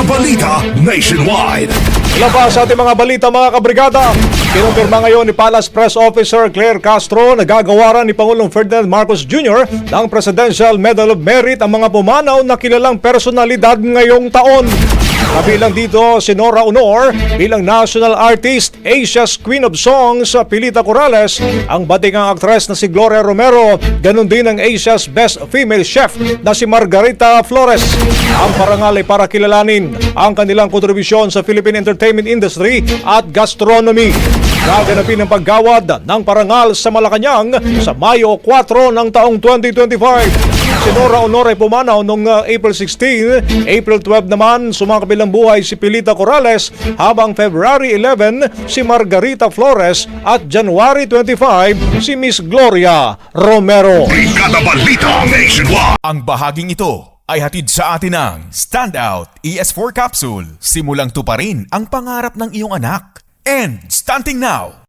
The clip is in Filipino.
Balita Nationwide. Ilan pa sa ating mga balita mga kabrigada. Kinumpirma ngayon ni Palace Press Officer Claire Castro na gagawaran ni Pangulong Ferdinand Marcos Jr. ng Presidential Medal of Merit ang mga pumanaw na kilalang personalidad ngayong taon. Kabilang dito si Nora Honor bilang National Artist, Asia's Queen of Songs sa Pilita Corrales, ang batikang aktres na si Gloria Romero, ganun din ang Asia's Best Female Chef na si Margarita Flores. Ang parangal ay para kilalanin ang kanilang kontribusyon sa Philippine entertainment industry at gastronomy. Gaganapin ang paggawad ng parangal sa Malacanang sa Mayo 4 ng taong 2025. Si Nora Honor ay pumanaw noong April 16, April 12 naman sumakabilang buhay si Pilita Corrales, habang February 11 si Margarita Flores at January 25 si Miss Gloria Romero. Brigada Balita Nationwide. Ang bahaging ito ay hatid sa atin ng Standout ES4 Capsule. Simulang tuparin ang pangarap ng iyong anak. And stunting now,